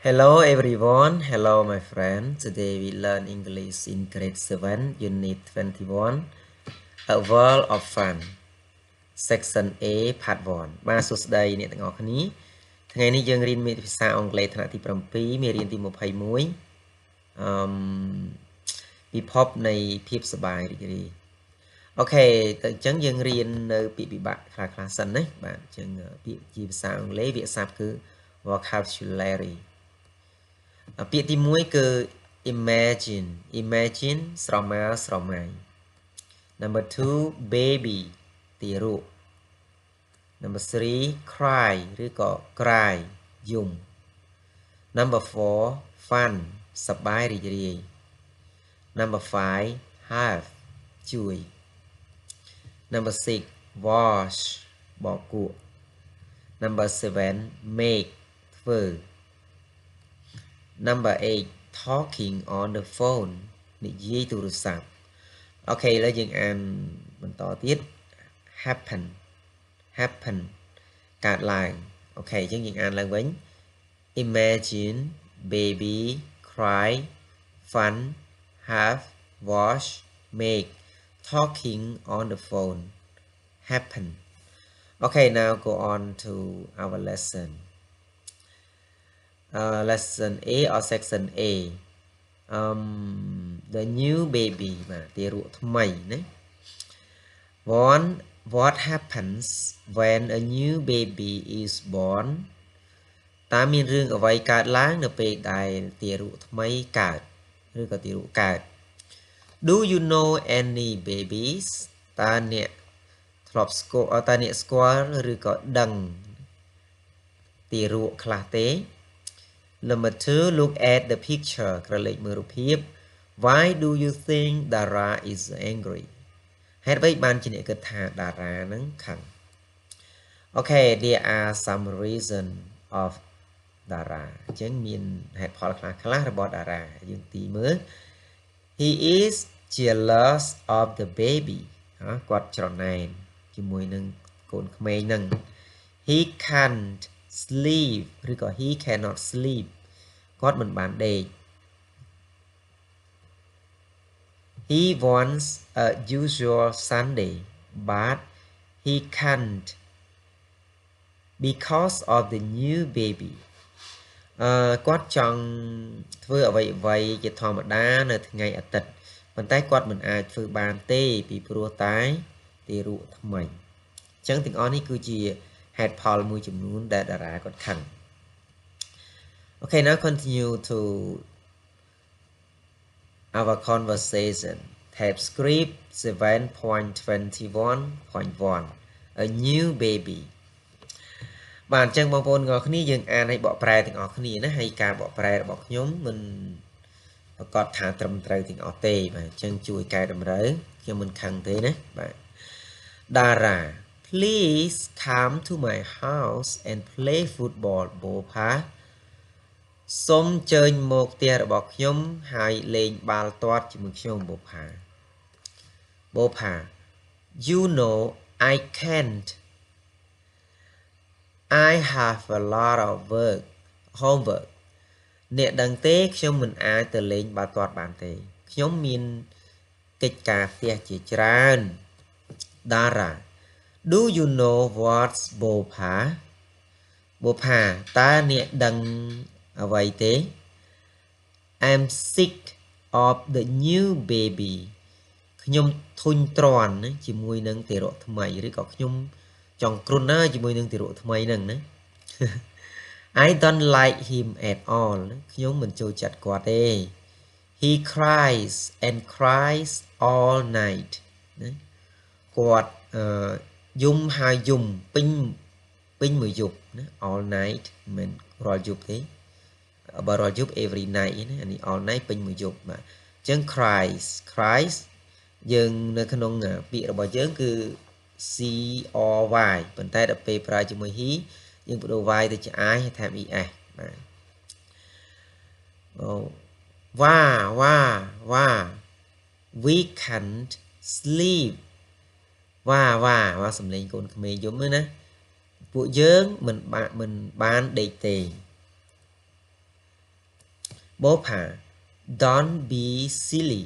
Hello everyone, hello my friend. Today we learn English in grade 7, unit 21, A World of Fun, section A, part 1. បាទសួស្តីអ្នកទាំងអស់គ្នាថ្ងៃនេះយើងរៀនមេភាសាអង់គ្លេសថ្នាក់ទី7មេរៀនទី21ពិភពនៃភាពសប្បាយរីករាយអូខេទៅអញ្ចឹងយើងរៀននៅពាក្យពិបាកខ្លះសិនណាបាទអញ្ចឹងពាក្យជាភាសាអង់គ្លេសវាក្យសព្ទគឺ vocabulary ពាក្យទី1គឺ imagine ស្រមើស្រមៃ number 2 baby ទារក number 3 cry ឬក៏ក្រាយយំ number 4 fun សប្បាយរីករាយ number 5 have ជួយ number 6 wash បោកគក់ number 7 make ធ្វើ number 8 talking on the phone និយាយទូរស័ព្ទអូខេឥឡូវយើងអានបន្តទៀត happen កើតឡើងអូខេអញ្ចឹងយើងអានឡើងវិញ imagine baby cry fun have wash make talking on the phone happen okay now go on to our lesson lesson A or section A the new baby បាទទារកថ្មីណា what happens when a new baby is born តើមានរឿងអ្វីកើតឡើងនៅពេលដែលទារកថ្មីកើតឬក៏ទារកកើត do you know any babies តើអ្នកធ្លាប់ស្គាល់តើអ្នកស្គាល់ឬក៏ដឹងទារកខ្លះទេ Number 2 look at the picture ក្រឡេកមើលរូបភាព Why do you think Dara is angry ហេតុអ្វីបានជាអ្នកគិតថាតារានឹងខឹង Okay there are some reason of Dara អញ្ចឹងមានហេតុផលខ្លះរបស់តារាយើងទីមើល He is jealous of the baby គាត់ច្រណែនជាមួយនឹងកូនក្មេងនឹង He can't sleep ឬក៏ he cannot sleep គាត់មិនបានដេក He wants a usual Sunday but he can't because of the new baby គាត់ចង់ធ្វើអ្វីជាធម្មតានៅថ្ងៃអាទិត្យប៉ុន្តែគាត់មិនអាចធ្វើបានទេពីព្រោះតែទារកថ្មីអញ្ចឹងទាំងអស់នេះគឺជាហេតុផលមួយចំនួនដែលតារាគាត់ខឹង Okay now continue to our conversation type script 7.21.1 a new baby បាទអញ្ចឹងបងប្អូនទាំងអស់គ្នាយើងអានឲ្យបកប្រែទាំងអស់គ្នាណាហើយការបកប្រែរបស់ខ្ញុំមិនប្រកាសថាត្រឹមត្រូវទាំងអស់ទេបាទអញ្ចឹងជួយកែតម្រូវខ្ញុំមិនខឹងទេណាបាទ Dara Please come to my house and play football បូផាសូមអញ្ជើញមកផ្ទះរបស់ខ្ញុំហើយលេងបាល់ទាត់ជាមួយខ្ញុំបូផា You know I can't I have a lot of homework អ្នកដឹងទេខ្ញុំមិនអាចទៅលេងបាល់ទាត់បានទេខ្ញុំមានកិច្ចការផ្ទះជាច្រើន Dara Do you know what's បូផាតើអ្នកដឹងអ្វីទេ I'm sick of the new baby ខ្ញុំធុញទ្រាន់ជាមួយនឹងទារកថ្មីឬក៏ខ្ញុំចង់គ្រុនណាជាមួយនឹងទារកថ្មីហ្នឹងណា I don't like him at all ខ្ញុំមិនចូលចិត្តគាត់ទេ He cries and cries all night ណាគាត់យំហើយយំពេញមួយយប់ណា all night មិនរាល់យប់ទេបើរាល់យប់ every night ណាអានេះ all night ពេញមួយយប់បាទអញ្ចឹង cries យើងនៅក្នុងពាក្យរបស់យើងគឺ c or y ប៉ុន្តែដល់ពេលប្រើជាមួយ he យើងបដូរ y ទៅជា I ហើយថែម es បាទវ៉ា we can't sleep វ៉ាសំឡេងកូនក្មេងយំណាពួកយើងមិនបានដេកទេ bố phá don't be silly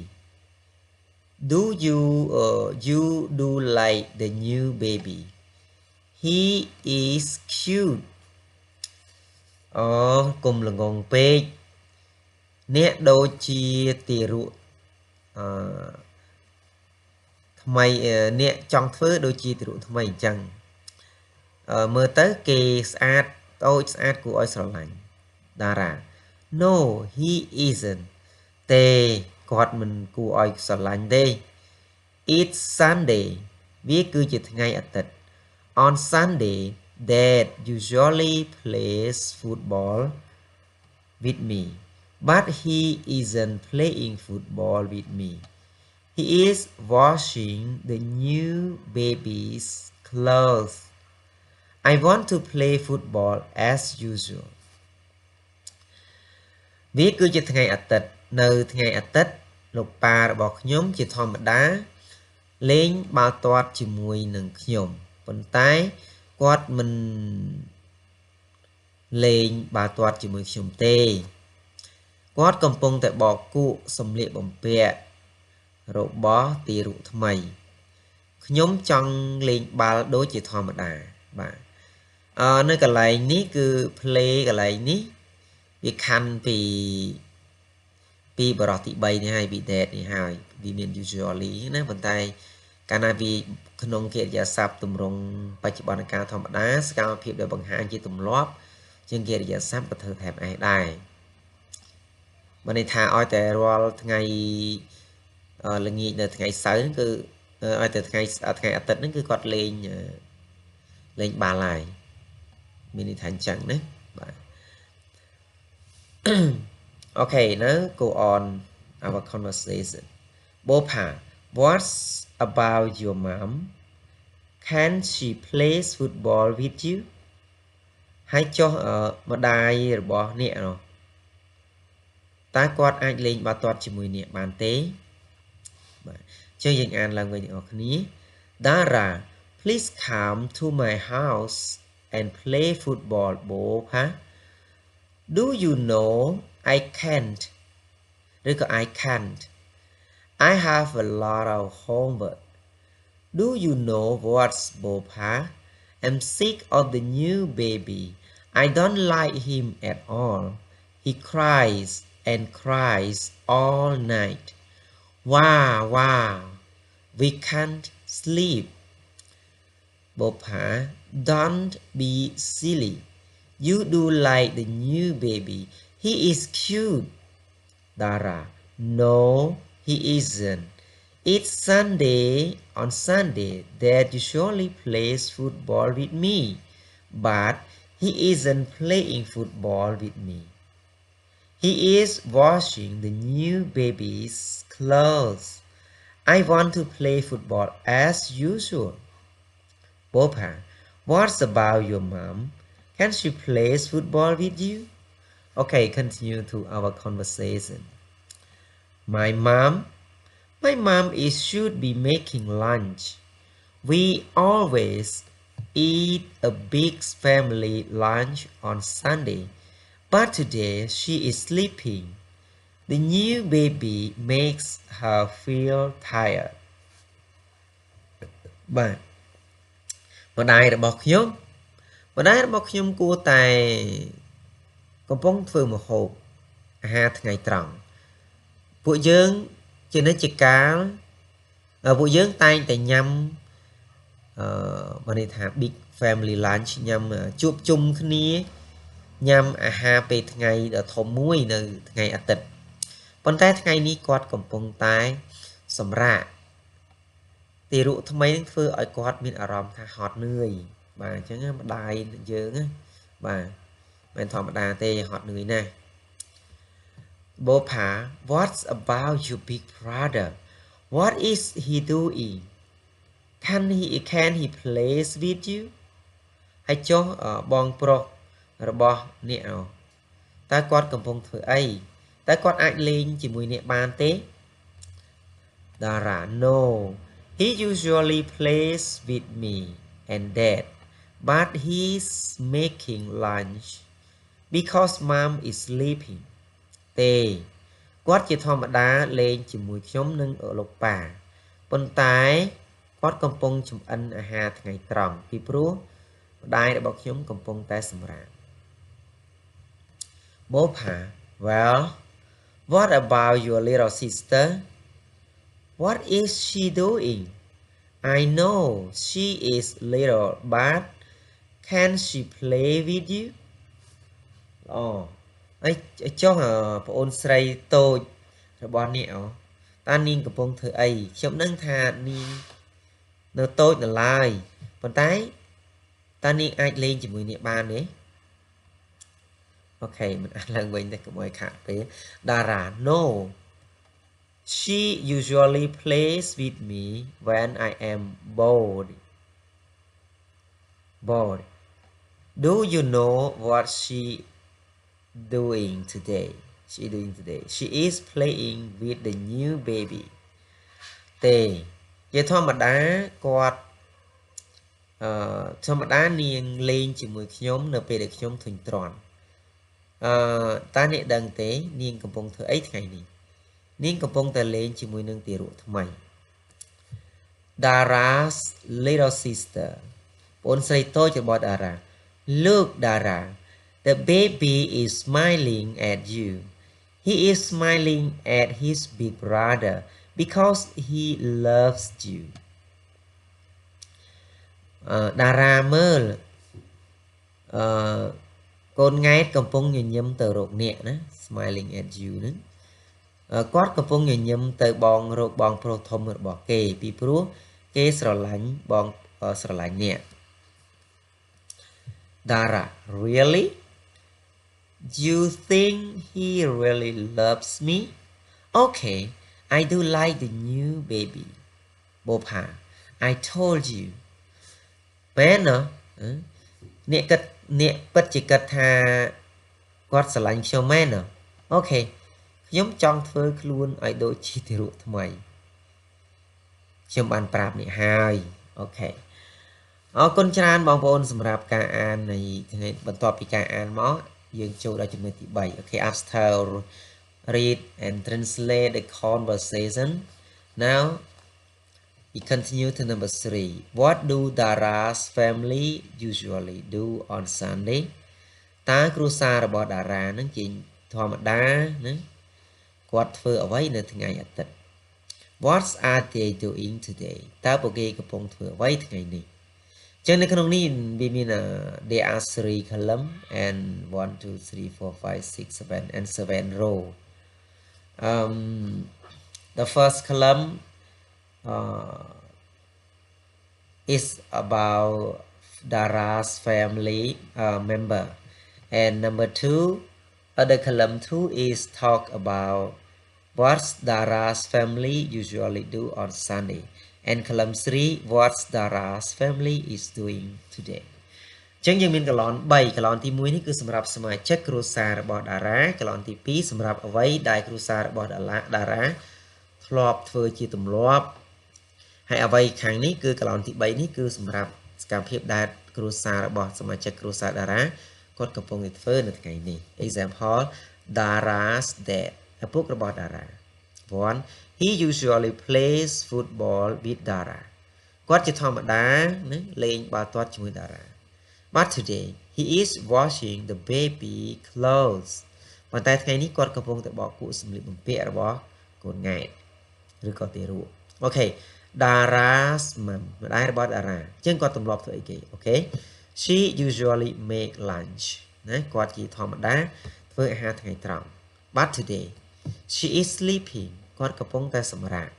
do you do like the new baby he is cute អូកុំល្ងងពេកអ្នកដូចជាទារកអឺថ្មីអ្នកចង់ធ្វើដូចជាទារកថ្មីអញ្ចឹងមើលទៅគេស្អាតតូចស្អាតគួរឲ្យស្រឡាញ់តារា No he isn't ទេគាត់មិនគួរឲ្យស្រឡាញ់ទេ It's Sunday វាគឺជាថ្ងៃអាទិត្យ On Sunday Dad usually plays football with me but he isn't playing football with me He is washing the new baby's clothes I want to play football as usual វាគឺជាថ្ងៃអាទិត្យនៅថ្ងៃអាទិត្យលោកប៉ារបស់ខ្ញុំជាធម្មតាលេងបាល់ទាត់ជាមួយនឹងខ្ញុំប៉ុន្តែគាត់មិនលេងបាល់ទាត់ជាមួយខ្ញុំទេគាត់កំពុងតែបកគក់សម្លៀកបំពាក់របស់ទារកថ្មីខ្ញុំចង់លេងបាល់ដូចជាធម្មតាបាទនៅកន្លែងនេះគឺ play កន្លែងនេះវាខណ្ឌពីបរិបទទី3នេះហើយពី date នេះហើយវាមាន usually ណាប៉ុន្តែកាលណាវាក្នុងកិរិយាសព្ទទម្រង់បច្ចុប្បន្នកាលធម្មតាសកម្មភាពដែលបង្ហាញជាទម្លាប់ជាងកិរិយាសព្ទក៏ធ្វើថែមឯដែរបើន័យថាឲ្យតែរាល់ថ្ងៃល្ងាចនៅថ្ងៃសៅរ៍គឺឲ្យតែថ្ងៃអាទិត្យហ្នឹងគឺគាត់លេងបាល់ហើយមានន័យថាអញ្ចឹងណាបាទ Okay now go on our conversation Bopa what's about your mom can she play football with you ហើយចុះម្ដាយរបស់អ្នកនោះតើគាត់អាចលេងបាល់ទាត់ជាមួយអ្នកបានទេបាទចឹងយើងអានឡើងវិញអ្នកនរគ្នា Dara please come to my house and play football Bopa Do you know I can't ឬក៏ I can't I have a lot of homework Do you know what's Bopa I'm sick of the new baby I don't like him at all He cries and cries all night Wow We can't sleep Bopa don't be silly You do like the new baby. He is cute. Dara. No, he isn't. It's Sunday. On Sunday, Dad usually plays football with me. But he isn't playing football with me. He is washing the new baby's clothes. I want to play football as usual. Bopa, what's about your mom? Can she play football with you? Okay, continue to our conversation. My mom should be making lunch. We always eat a big family lunch on Sunday, but today she is sleeping. The new baby makes her feel tired. បាទម្ដាយរបស់ខ្ញុំគួរតែកំពុងធ្វើម្ហូបអាហារថ្ងៃត្រង់ពួកយើងជានិច្ចកាលពួកយើងតែងតែញ៉ាំបានន័យថា big family lunch ញ៉ាំជួបជុំគ្នាញ៉ាំអាហារពេលថ្ងៃដ៏ធំមួយនៅថ្ងៃអាទិត្យប៉ុន្តែថ្ងៃនេះគាត់កំពុងតែសម្រាកទារកថ្មីនឹងធ្វើឲ្យគាត់មានអារម្មណ៍ថាហត់នឿយបាទអញ្ចឹងម្ដាយយើងណាបាទមិនធម្មតាទេហត់នឿយណាស់ Bopa what's about your big brother what is he doing can he plays with you ហើយចុះបងប្រុសរបស់អ្នកនោះតើគាត់កំពុងធ្វើអីតើគាត់អាចលេងជាមួយអ្នកបានទេ Dara no he usually plays with me and Dad but he's making lunch because Mom is sleeping ទេគាត់ជាធម្មតាលេងជាមួយខ្ញុំនិងលោកប៉ាប៉ុន្តែគាត់កំពុងចម្អិនអាហារថ្ងៃត្រង់ពីព្រោះម្ដាយរបស់ខ្ញុំកំពុងតែសម្រាកបូផា Well what about your little sister what is she doing I know she is little but can she play with you អូអីចុះបងអូនស្រីតូចរបស់នេះអូតើនាងកំពុងធ្វើអីខ្ញុំនឹងថានាងនៅតូចនៅឡើយប៉ុន្តែតើនាងអាចលេងជាមួយនាងបានទេអូខេមិនអាចឡើងវិញទេកុំឲ្យខាតពេលតារា No she usually plays with me when I am bored do you know what doing today she is playing with the new baby ទេជាធម្មតាគាត់ធម្មតានាងលេងជាមួយខ្ញុំនៅពេលដែលខ្ញុំធុញទ្រាន់តើអ្នកដឹងទេនាងកំពុងធ្វើអីថ្ងៃនេះនាងកំពុងតែលេងជាមួយនឹងទារកថ្មី Dara's little sister បងស្រីតូចរបស់ Dara Look Dara the baby is smiling at you he is smiling at his big brother because he loves you Dara មើលកូនង៉ែតកំពុងញញឹមទៅរកអ្នកណា smiling at you ហ្នឹងគាត់កំពុងញញឹមទៅរកបងប្រុសធំរបស់គេពីព្រោះគេស្រឡាញ់បងស្រឡាញ់អ្នក Dara really you think he really loves me okay I do like the new baby Bopa I told you មែនណាអ្នកពិតជាគិតថាគាត់ស្រឡាញ់ខ្ញុំមែនណាអូខេខ្ញុំចង់ធ្វើខ្លួនឲ្យដូចជាទារកថ្មីខ្ញុំបានប្រាប់អ្នកហើយអូខេអរគុណច្រើនបងប្អូនសម្រាប់ការអាននៃថ្ងៃបន្ទាប់ពីការអានមកយើងចូលដល់ចំណុចទី3 Okay after read and translate the conversation now we continue to number 3 What do Dara's family usually do on Sunday តើគ្រួសាររបស់ Dara នឹងជាធម្មតាណាគាត់ធ្វើអ្វីនៅថ្ងៃអាទិត្យ What are they doing today តើពួកគេកំពុងធ្វើអ្វីថ្ងៃនេះចឹងនៅក្នុងនេះវាមាន there are 3 column and 1 2 3 4 5 6 7 and 7 row the first column is about Dara's family member and number 2 other column 2 is talk about what Dara's family usually do on Sunday and column 3 what Dara's family is doing today ចឹងយើងមានកឡន3កឡនទី1នេះគឺសម្រាប់សមាជិកគ្រួសាររបស់ Dara កឡនទី2សម្រាប់អ្វីដែលគ្រួសាររបស់ Dara ធ្លាប់ធ្វើជាទម្លាប់ហើយអ្វីខាងនេះគឺកឡនទី3នេះគឺសម្រាប់សកម្មភាពដែលគ្រួសាររបស់សមាជិកគ្រួសារ Dara គាត់កំពុងតែធ្វើនៅថ្ងៃនេះ example Dara's dad ឪពុករបស់ Dara 1 he usually plays football with Dara គាត់ជាធម្មតាណាលេងបាល់ទាត់ជាមួយ Dara but today he is washing the baby clothes ប៉ុន្តែថ្ងៃនេះគាត់កំពុងតែបោកគក់សម្លៀកបំពាក់របស់កូនង៉ែតឬក៏ទារកអូខេ Dara's mom ម្ដាយរបស់ Dara អញ្ចឹងគាត់ទម្លាប់ធ្វើអីគេអូខេ she usually make lunch ណាគាត់ជាធម្មតាធ្វើអាហារថ្ងៃត្រង់ but today she is sleeping គាត់កំពុងតែសម្រាក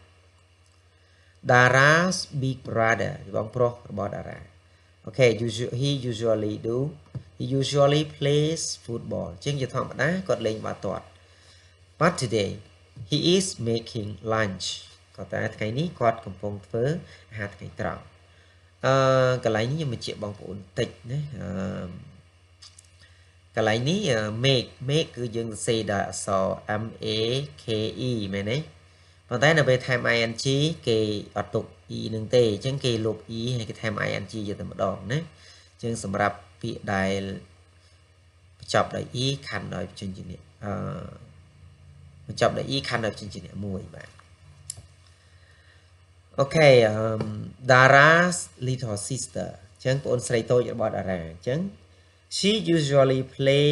Dara's big brother បងប្រុសរបស់ Dara អូខេ he usually plays football អញ្ចឹងជាធម្មតាគាត់លេងបាល់ទាត់ but today he is making lunch គាត់តែថ្ងៃនេះគាត់កំពុងធ្វើអាហារថ្ងៃត្រង់កន្លែងនេះខ្ញុំបញ្ជាក់បងប្អូនតិចណាកន្លែងនេះ make គឺយើងសរសេរដោយអក្សរ MAKE មែនទេប៉ុន្តែនៅពេលថែម ing គេអត់ទុក e នឹងទេអញ្ចឹងគេលុប e ហើយគេថែម ing យកតែម្ដងណាអញ្ចឹងសម្រាប់ពាក្យដែលបញ្ចប់ដោយ e ខណ្ឌដោយបញ្ចេញជា បញ្ចប់ដោយ e ខណ្ឌដោយចិញ្ចៀនមួយបាទអូខេDara's little sister អញ្ចឹងបងអូនស្រីតូចរបស់ Dara អញ្ចឹង she usually play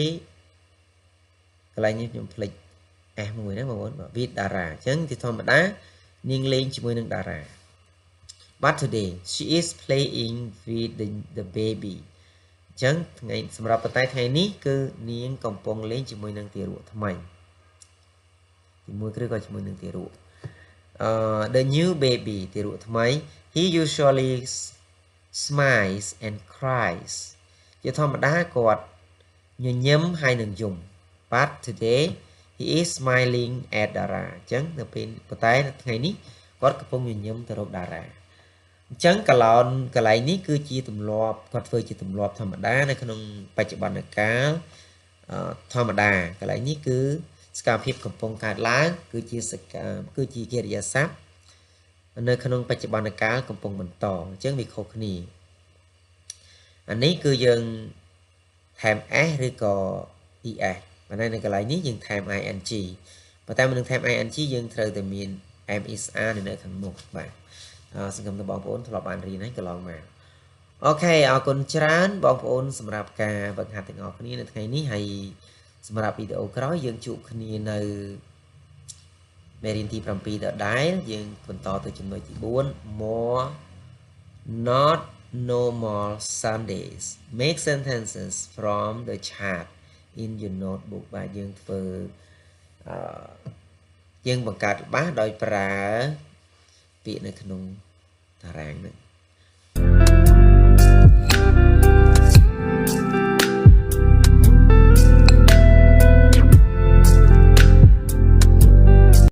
កន្លែងនេះខ្ញុំភ្លេច s មួយណាបងប្អូន with Dara អញ្ចឹងជាធម្មតានាងលេងជាមួយនឹង Dara but today she is playing with the baby អញ្ចឹងថ្ងៃសម្រាប់ប៉ុន្តែថ្ងៃនេះគឺនាងកំពុងលេងជាមួយនឹងទារកថ្មីទីមួយគឺក៏ជាមួយនឹងទារកthe new baby ទារកថ្មី he usually smiles and cries ជាធម្មតាគាត់ញញឹមហើយនឹងយំ but today he is smiling at Dara អញ្ចឹងនៅពេលប៉ុន្តែថ្ងៃនេះគាត់កំពុងញញឹមទៅរក Dara អញ្ចឹងកន្លែងនេះគឺជាទម្លាប់គាត់ធ្វើជាទម្លាប់ធម្មតានៅក្នុងបច្ចុប្បន្នកាលធម្មតាកន្លែងនេះគឺសកម្មភាពកំពុងកើតឡើងគឺជាកិរិយាសព្ទនៅក្នុងបច្ចុប្បន្នកាលកំពុងបន្តអញ្ចឹងវាខុសគ្នាអានេះគឺយើងថែម s ឬក៏ es ប៉ុន្តែនៅកន្លែងនេះយើងថែម ing ប៉ុន្តែមុននឹងថែម ing យើងត្រូវតែមាន m is r នៅខាងមុខបាទសង្ឃឹមថាបងប្អូនធ្លាប់បានរៀនហើយកន្លងមកអូខេអរគុណច្រើនបងប្អូនសម្រាប់ការបង្ហាត់ទាំងអស់គ្នានៅថ្ងៃនេះហើយសម្រាប់វីដេអូក្រោយយើងជួបគ្នានៅមេរៀនទី7ដដែលយើងបន្តទៅចំណុចទី4 more not normal Sundays make sentences from the chart in your notebook បាទយើងធ្វើយើងបង្កើតល្បះដោយប្រើពាក្យនៅក្នុងតារាងហ្នឹង